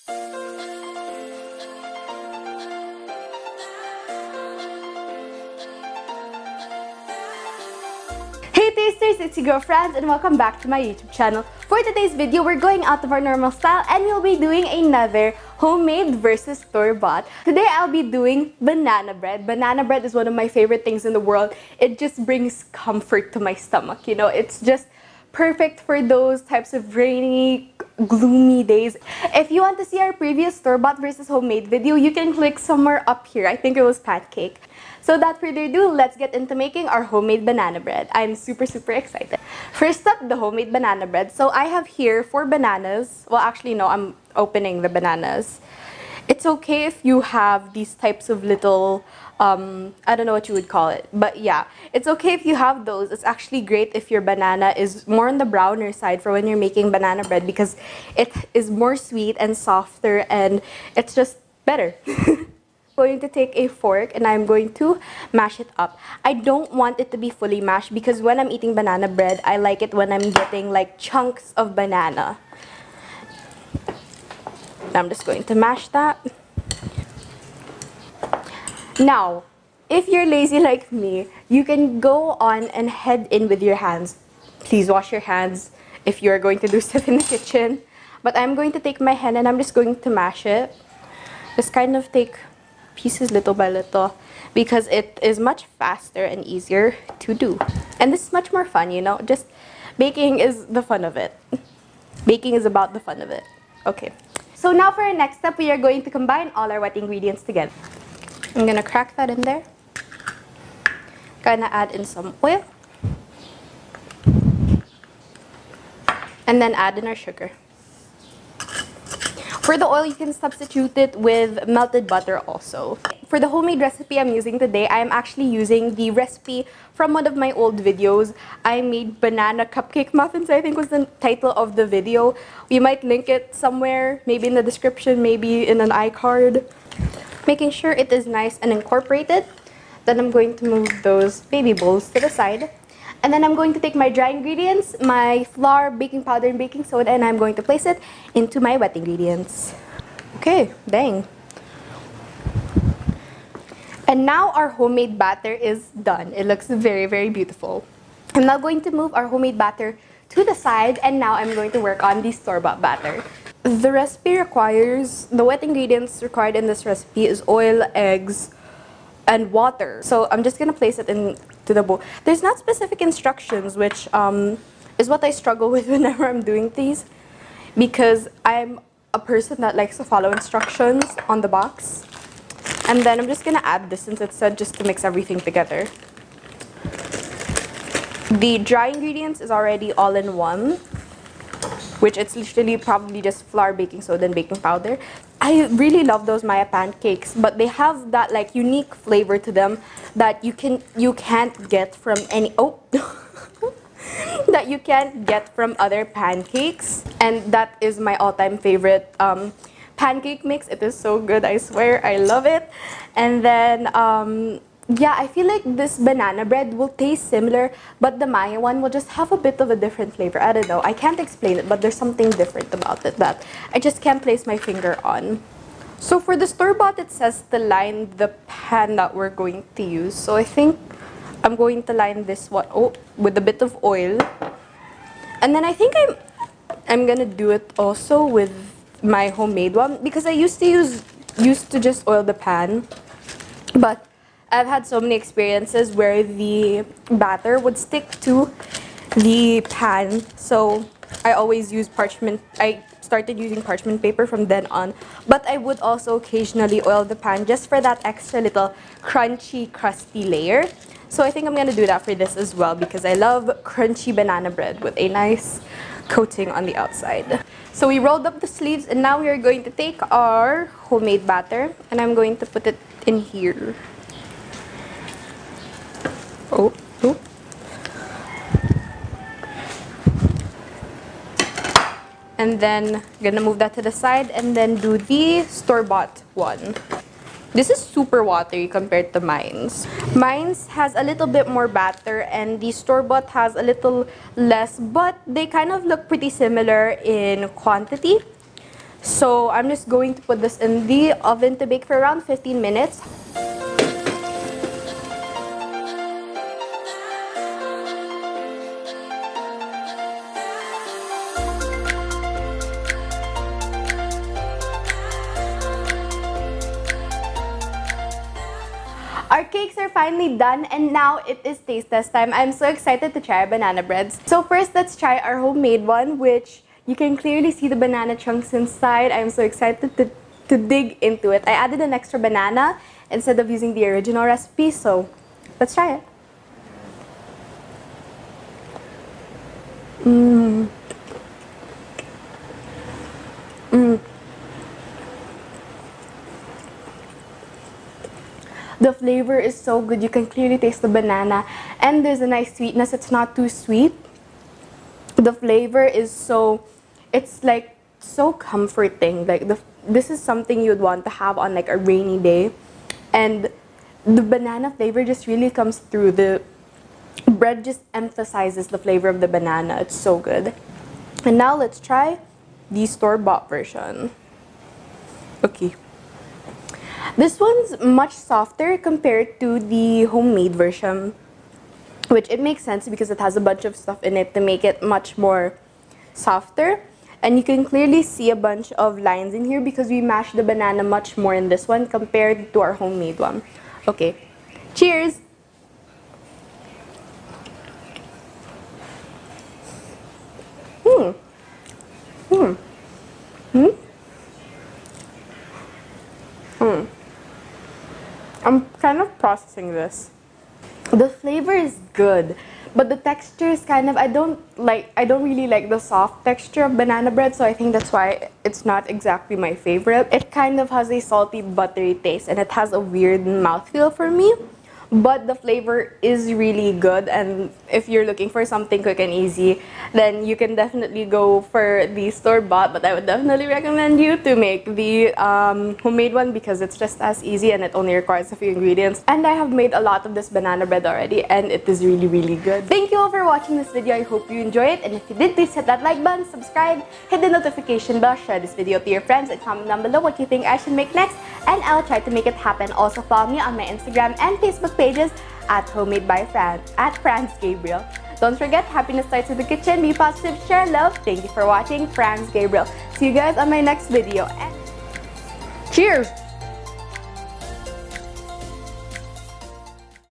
Hey tasters, it's your girl Franz and welcome back to my YouTube channel. For today's video, we're going out of our normal style and we'll be doing another homemade versus store-bought. Today I'll be doing banana bread. Banana bread is one of my favorite things in the world. It just brings comfort to my stomach, you know. It's just perfect for those types of rainy, gloomy days. If you want to see our previous store-bought versus homemade video, you can click somewhere up here. I think it was pancake. So without further ado, let's get into making our homemade banana bread. I'm super excited. First up, the homemade banana bread. So I have here 4 bananas. Well, actually no, I'm opening the bananas. It's okay if you have these types of little, I don't know what you would call it. But yeah, it's okay if you have those. It's actually great if your banana is more on the browner side for when you're making banana bread because it is more sweet and softer and it's just better. Going to take a fork and I'm going to mash it up. I don't want it to be fully mashed because when I'm eating banana bread, I like it when I'm getting like chunks of banana. I'm just going to mash that. Now, if you're lazy like me, you can go on and head in with your hands. Please wash your hands if you're going to do stuff in the kitchen. But I'm going to take my hand and I'm just going to mash it. Just kind of take pieces little by little because it is much faster and easier to do. And this is much more fun, you know, just baking is the fun of it. Baking is about the fun of it. Okay, so now for our next step, we are going to combine all our wet ingredients together. I'm gonna crack that in there. Gonna add in some oil. And then add in our sugar. For the oil, you can substitute it with melted butter also. For the homemade recipe I'm using today, I'm actually using the recipe from one of my old videos. I made banana cupcake muffins, I think was the title of the video. We might link it somewhere, maybe in the description, maybe in an iCard. Making sure it is nice and incorporated. Then I'm going to move those baby bowls to the side. And then I'm going to take my dry ingredients, my flour, baking powder, and baking soda, and I'm going to place it into my wet ingredients. Okay, dang. And now our homemade batter is done. It looks very beautiful. I'm now going to move our homemade batter to the side, and now I'm going to work on the store-bought batter. The recipe requires, the wet ingredients required in this recipe is oil, eggs, and water. So I'm just gonna place it into the bowl. There's not specific instructions, which is what I struggle with whenever I'm doing these, because I'm a person that likes to follow instructions on the box. And then I'm just gonna add this since it said just to mix everything together. The dry ingredients is already all in one, which it's literally probably just flour, baking soda, and baking powder. I really love those Maya pancakes, but they have that like unique flavor to them that you can't get from any that you can't get from other pancakes, and that is my all-time favorite pancake mix. It is so good, I swear, I love it. And then yeah, I feel like this banana bread will taste similar, but the Maya one will just have a bit of a different flavor. I don't know, I can't explain it, but there's something different about it that I just can't place my finger on. So for the store-bought, it says to line the pan that we're going to use. So I think I'm going to line this one with a bit of oil. And then I think I'm gonna do it also with my homemade one because I used to just oil the pan, but I've had so many experiences where the batter would stick to the pan, so I always use parchment. I started using parchment paper from then on, but I would also occasionally oil the pan just for that extra little crunchy, crusty layer. So I think I'm gonna do that for this as well because I love crunchy banana bread with a nice coating on the outside. So we rolled up the sleeves and now we are going to take our homemade batter and I'm going to put it in here. Oh. And then gonna move that to the side and then do the store-bought one. This is super watery compared to mine's. Mine's has a little bit more batter and the store-bought has a little less, but they kind of look pretty similar in quantity. So I'm just going to put this in the oven to bake for around 15 minutes. Our cakes are finally done, and now it is taste test time. I'm so excited to try our banana breads. So first, let's try our homemade one, which you can clearly see the banana chunks inside. I'm so excited to dig into it. I added an extra banana instead of using the original recipe, so let's try it. The flavor is so good. You can clearly taste the banana, and there's a nice sweetness. It's not too sweet. The flavor is it's like so comforting. Like this is something you'd want to have on like a rainy day, and the banana flavor just really comes through. The bread just emphasizes the flavor of the banana. It's so good. And now let's try the store-bought version. Okay. This one's much softer compared to the homemade version, which it makes sense because it has a bunch of stuff in it to make it much more softer. And you can clearly see a bunch of lines in here because we mashed the banana much more in this one compared to our homemade one. Okay, cheers! I'm kind of processing this. The flavor is good, but the texture is kind of, I don't really like the soft texture of banana bread, so I think that's why it's not exactly my favorite. It kind of has a salty, buttery taste, and it has a weird mouthfeel for me. But the flavor is really good, and if you're looking for something quick and easy, then you can definitely go for the store-bought, but I would definitely recommend you to make the homemade one because it's just as easy and it only requires a few ingredients. And I have made a lot of this banana bread already, and it is really, really good. Thank you all for watching this video. I hope you enjoy it, and if you did, please hit that like button, subscribe, hit the notification bell, share this video to your friends, and comment down below what you think I should make next, and I'll try to make it happen. Also follow me on my Instagram and Facebook pages at Homemade by Fran, at Franz Gabriel. Don't forget, happiness starts with the kitchen. Be positive, share love. Thank you for watching. Franz Gabriel. See you guys on my next video. And cheers!